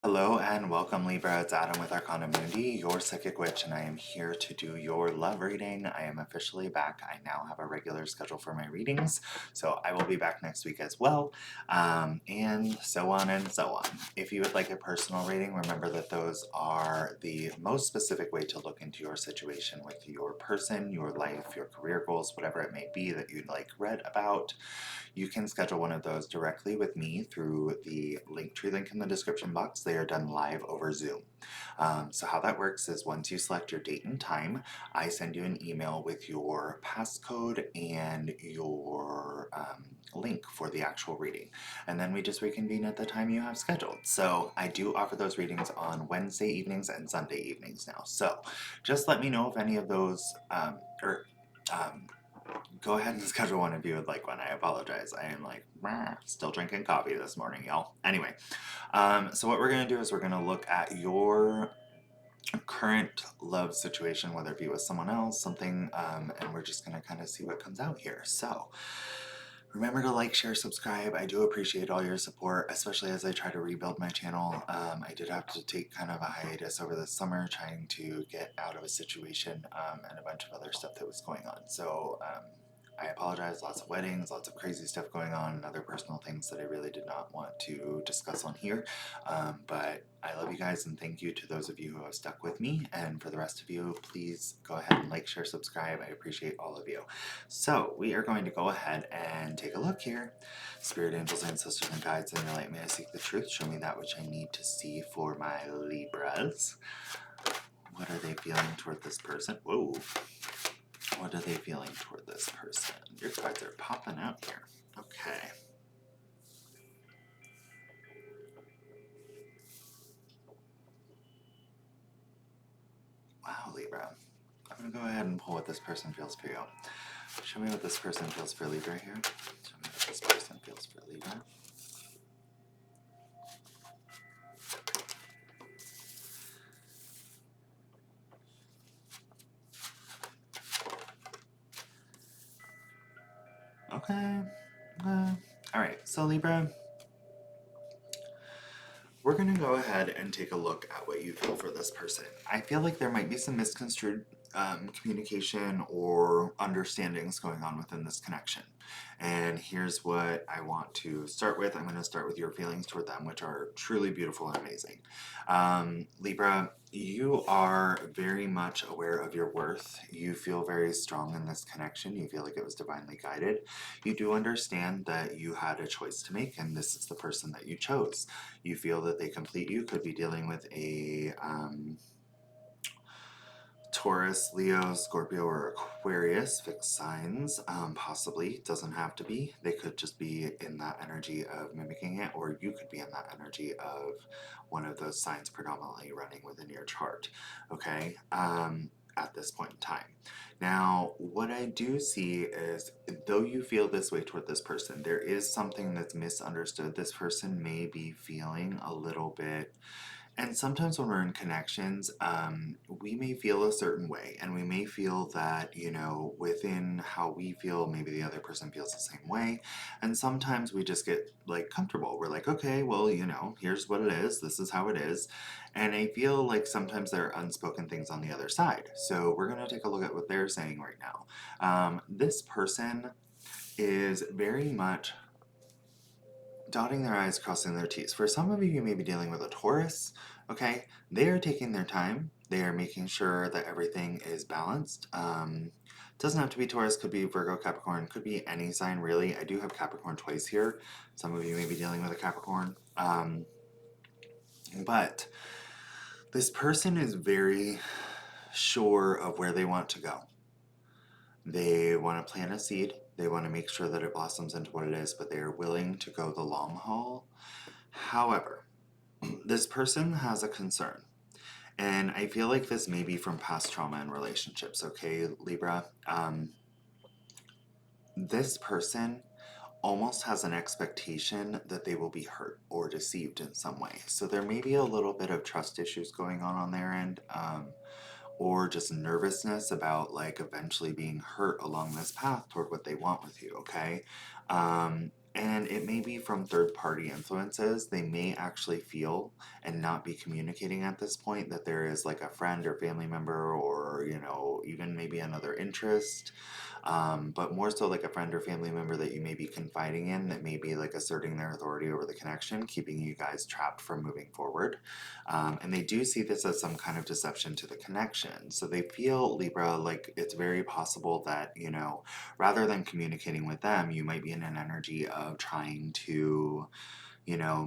Hello and welcome, Libra. It's Adam with Arcana Mundi, your psychic witch, and I am here to do your love reading. I am officially back. I now have a regular schedule for my readings, so I will be back next week as well, and so on and so on. If you would like a personal reading, remember that those are the most specific way to look into your situation with your person, your life, your career goals, whatever it may be that you'd like read about. You can schedule one of those directly with me through the Linktree link in the description box. They are done live over Zoom. So how that works is once you select your date and time, I send you an email with your passcode and your link for the actual reading. And then we just reconvene at the time you have scheduled. So I do offer those readings on Wednesday evenings and Sunday evenings now. So just let me know if any of those, go ahead and schedule one if you would like one. I apologize. I am like, still drinking coffee this morning, y'all. Anyway, so what we're going to do is we're going to look at your current love situation, whether it be with someone else, something, and we're just going to kind of see what comes out here. So remember to like, share, subscribe. I do appreciate all your support, especially as I try to rebuild my channel. I did have to take kind of a hiatus over the summer trying to get out of a situation and a bunch of other stuff that was going on. So I apologize. Lots of weddings, lots of crazy stuff going on, and other personal things that I really did not want to discuss on here. But I love you guys, and thank you to those of you who have stuck with me. And for the rest of you, please go ahead and like, share, subscribe. I appreciate all of you. So we are going to go ahead and take a look here. Spirit, angels, ancestors, and guides, in your light, may I seek the truth. Show me that which I need to see for my Libras. What are they feeling toward this person? Whoa. What are they feeling toward this person? Your cards are popping out here. Okay. Wow, Libra. I'm going to go ahead and pull what this person feels for you. Show me what this person feels for Libra here. Show me what this person feels for Libra. Okay. Alright, so Libra, we're going to go ahead and take a look at what you feel for this person. I feel like there might be some misconstrued communication or understandings going on within this connection. And here's what I want to start with. I'm going to start with your feelings toward them, which are truly beautiful and amazing. Libra, you are very much aware of your worth. You feel very strong in this connection. You feel like it was divinely guided. You do understand that you had a choice to make, and this is the person that you chose. You feel that they complete you. Could be dealing with a Taurus, Leo, Scorpio, or Aquarius, fixed signs, possibly. Doesn't have to be. They could just be in that energy of mimicking it, or you could be in that energy of one of those signs predominantly running within your chart, okay, at this point in time. Now, what I do see is, though you feel this way toward this person, there is something that's misunderstood. This person may be feeling a little bit, and sometimes when we're in connections, we may feel a certain way, and we may feel that, you know, within how we feel, maybe the other person feels the same way. And sometimes we just get like comfortable. We're like, okay, well, you know, here's what it is. This is how it is. And I feel like sometimes there are unspoken things on the other side. So we're going to take a look at what they're saying right now. This person is very much dotting their I's, crossing their T's. For some of you, you may be dealing with a Taurus, okay? They are taking their time. They are making sure that everything is balanced. Doesn't have to be Taurus, could be Virgo, Capricorn, could be any sign, really. I do have Capricorn twice here. Some of you may be dealing with a Capricorn. But this person is very sure of where they want to go. They want to plant a seed. They want to make sure that it blossoms into what it is, but they are willing to go the long haul. However, this person has a concern, and I feel like this may be from past trauma in relationships, okay, Libra? This person almost has an expectation that they will be hurt or deceived in some way. So there may be a little bit of trust issues going on their end, or just nervousness about like eventually being hurt along this path toward what they want with you, okay? And it may be from third-party influences. They may actually feel and not be communicating at this point that there is like a friend or family member or, even maybe another interest. But more so like a friend or family member that you may be confiding in that may be like asserting their authority over the connection, keeping you guys trapped from moving forward. And they do see this as some kind of deception to the connection. So they feel, Libra, like it's very possible that, rather than communicating with them, you might be in an energy of trying to,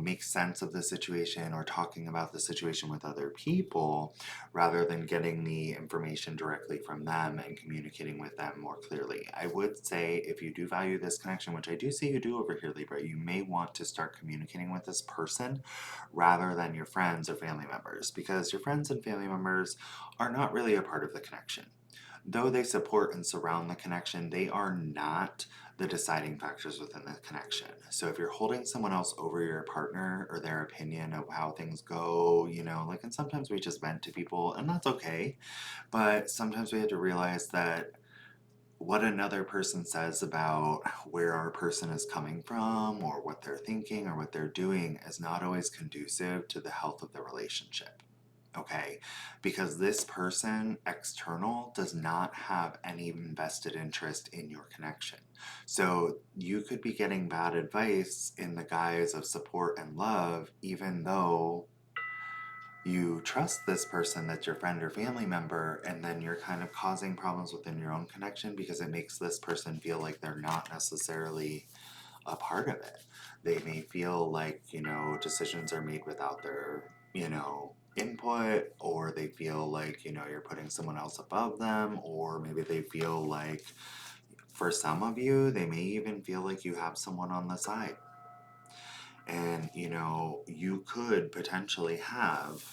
make sense of the situation or talking about the situation with other people rather than getting the information directly from them and communicating with them more clearly. I would say if you do value this connection, which I do see you do over here, Libra, you may want to start communicating with this person rather than your friends or family members, because your friends and family members are not really a part of the connection. Though they support and surround the connection, they are not the deciding factors within the connection. So if you're holding someone else over your partner or their opinion of how things go, and sometimes we just vent to people, and that's okay. But sometimes we have to realize that what another person says about where our person is coming from or what they're thinking or what they're doing is not always conducive to the health of the relationship. Okay, because this person external does not have any vested interest in your connection. So you could be getting bad advice in the guise of support and love, even though you trust this person that's your friend or family member, and then you're kind of causing problems within your own connection because it makes this person feel like they're not necessarily a part of it. They may feel like, decisions are made without their, input, or they feel like, you're putting someone else above them, or maybe they feel like, for some of you, they may even feel like you have someone on the side. And, you could potentially have,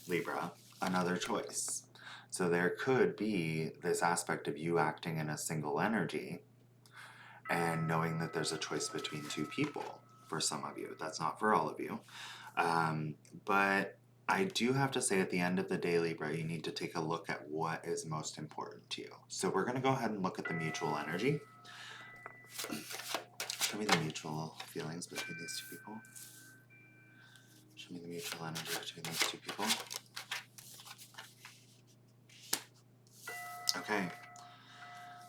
Libra, another choice. So there could be this aspect of you acting in a single energy and knowing that there's a choice between two people for some of you. That's not for all of you. But I do have to say at the end of the day, Libra, you need to take a look at what is most important to you. So we're going to go ahead and look at the mutual energy. Show me the mutual feelings between these two people. Show me the mutual energy between these two people. Okay.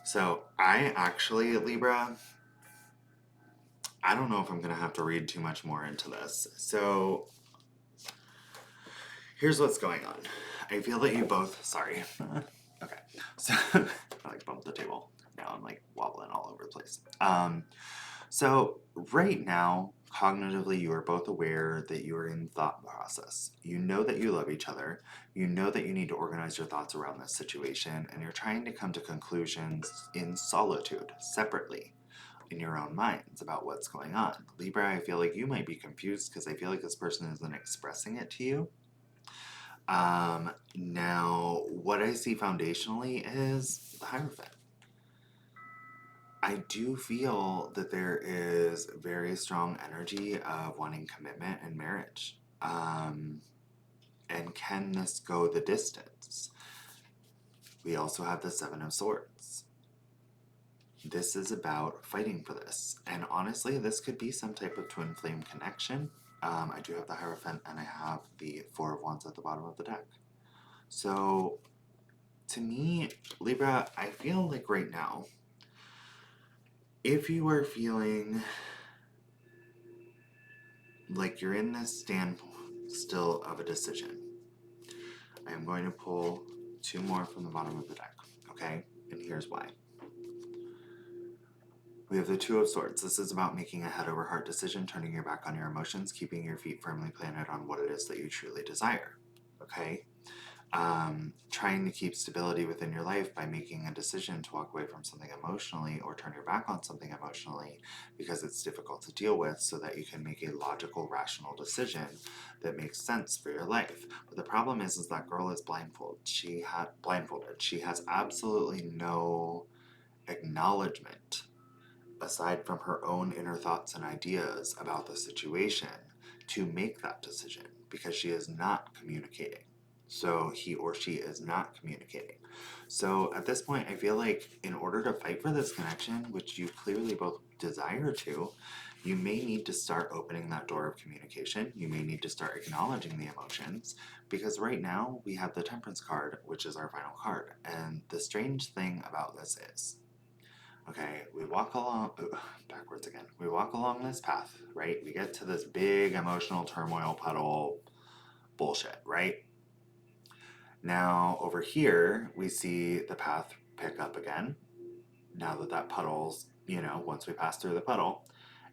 So I actually, Libra, I don't know if I'm going to have to read too much more into this. So here's what's going on. I feel that you both, sorry. Okay. So I bumped the table. Now I'm wobbling all over the place. So right now, cognitively, you are both aware that you are in thought process. You know that you love each other. You know that you need to organize your thoughts around this situation, and you're trying to come to conclusions in solitude, separately, in your own minds about what's going on. Libra, I feel like you might be confused because I feel like this person isn't expressing it to you. Now, what I see foundationally is the Hierophant. I do feel that there is very strong energy of wanting commitment and marriage. And can this go the distance? We also have the Seven of Swords. This is about fighting for this. And honestly, this could be some type of twin flame connection. I do have the Hierophant and I have the Four of Wands at the bottom of the deck. So, to me, Libra, I feel like right now, if you are feeling like you're in this standstill of a decision, I am going to pull two more from the bottom of the deck, okay? And here's why. We have the Two of Swords. This is about making a head over heart decision, turning your back on your emotions, keeping your feet firmly planted on what it is that you truly desire, okay? Trying to keep stability within your life by making a decision to walk away from something emotionally or turn your back on something emotionally because it's difficult to deal with, so that you can make a logical, rational decision that makes sense for your life. But the problem is that girl is blindfolded. She has absolutely no acknowledgement aside from her own inner thoughts and ideas about the situation to make that decision, because she is not communicating. So he or she is not communicating. So at this point, I feel like in order to fight for this connection, which you clearly both desire to, you may need to start opening that door of communication. You may need to start acknowledging the emotions, because right now we have the Temperance card, which is our final card. And the strange thing about this is, okay, we walk along, backwards again. We walk along this path, right? We get to this big emotional turmoil puddle bullshit, right? Now over here, we see the path pick up again. Now that puddle's, once we pass through the puddle,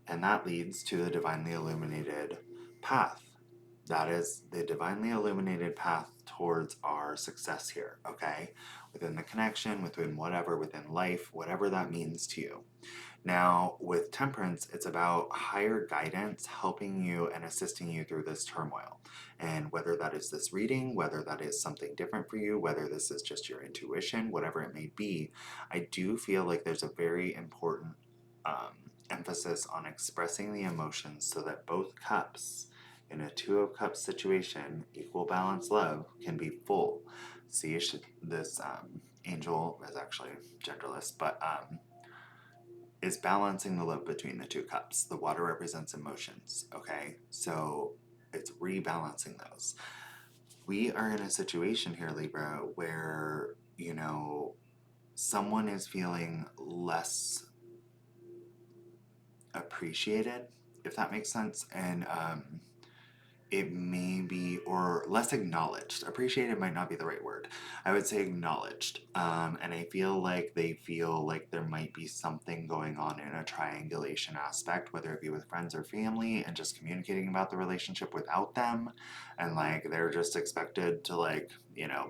and that leads to the divinely illuminated path. That is the divinely illuminated path towards our success here, okay? Within the connection, within whatever, within life, whatever that means to you. Now, with Temperance, it's about higher guidance helping you and assisting you through this turmoil. And whether that is this reading, whether that is something different for you, whether this is just your intuition, whatever it may be, I do feel like there's a very important emphasis on expressing the emotions so that both cups, in a Two of Cups situation, equal balance love, can be full. See, this angel is actually genderless, but is balancing the love between the two cups. The water represents emotions, okay? So it's rebalancing those. We are in a situation here, Libra, where, someone is feeling less appreciated, if that makes sense. And it may be, or less acknowledged. Appreciated might not be the right word. I would say acknowledged. And I feel like they feel like there might be something going on in a triangulation aspect, whether it be with friends or family, and just communicating about the relationship without them. And like they're just expected to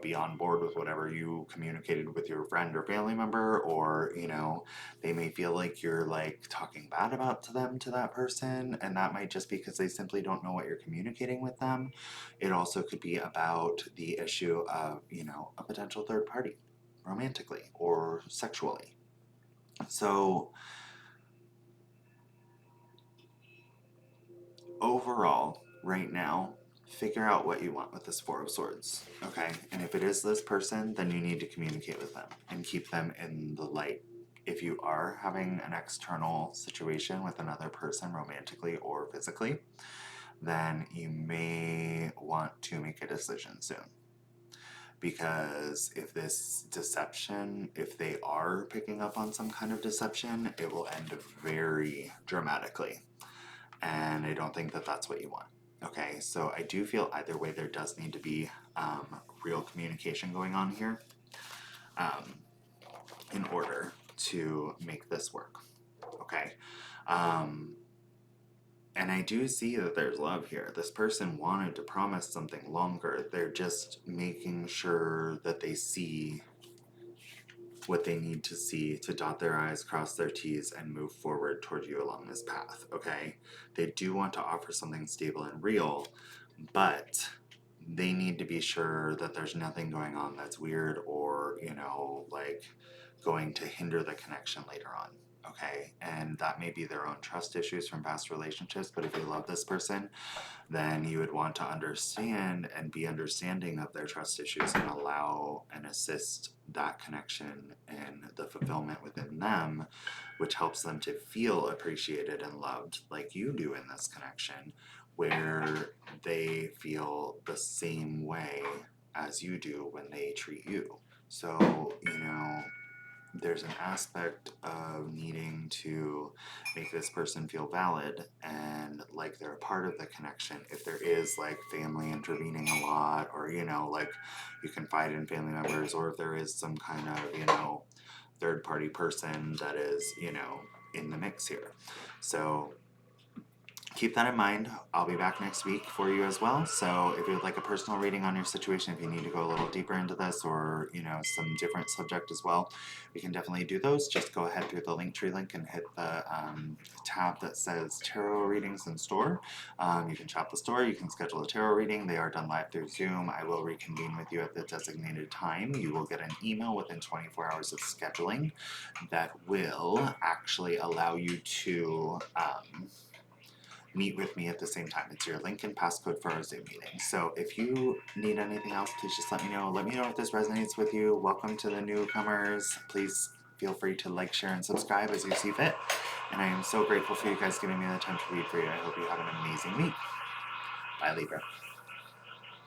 be on board with whatever you communicated with your friend or family member, or, they may feel like you're like talking bad about to that person, and that might just be because they simply don't know what you're communicating with them. It also could be about the issue of, a potential third party, romantically or sexually. So overall, right now, figure out what you want with this Four of Swords, okay? And if it is this person, then you need to communicate with them and keep them in the light. If you are having an external situation with another person, romantically or physically, then you may want to make a decision soon. Because if this deception, if they are picking up on some kind of deception, it will end very dramatically. And I don't think that that's what you want. Okay, so I do feel either way there does need to be real communication going on here in order to make this work. Okay, and I do see that there's love here. This person wanted to promise something longer. They're just making sure that they see what they need to see to dot their I's, cross their T's, and move forward toward you along this path, okay? They do want to offer something stable and real, but they need to be sure that there's nothing going on that's weird or, going to hinder the connection later on, okay? And that may be their own trust issues from past relationships, but if you love this person, then you would want to understand and be understanding of their trust issues and allow and assist that connection and the fulfillment within them, which helps them to feel appreciated and loved like you do in this connection, where they feel the same way as you do when they treat you. So, there's an aspect of needing to make this person feel valid and like they're a part of the connection. If there is like family intervening a lot, or like you confide in family members, or if there is some kind of third party person that is in the mix here. So keep that in mind. I'll be back next week for you as well. So if you would like a personal reading on your situation, if you need to go a little deeper into this, or some different subject as well, we can definitely do those. Just go ahead through the Linktree link and hit the tab that says Tarot Readings in Store. You can shop the store. You can schedule a tarot reading. They are done live through Zoom. I will reconvene with you at the designated time. You will get an email within 24 hours of scheduling that will actually allow you to meet with me at the same time. It's your link and passcode for our Zoom meeting. So if you need anything else, please just let me know. Let me know if this resonates with you. Welcome to the newcomers. Please feel free to like, share, and subscribe as you see fit. And I am so grateful for you guys giving me the time to read for you. I hope you have an amazing week. Bye, Libra.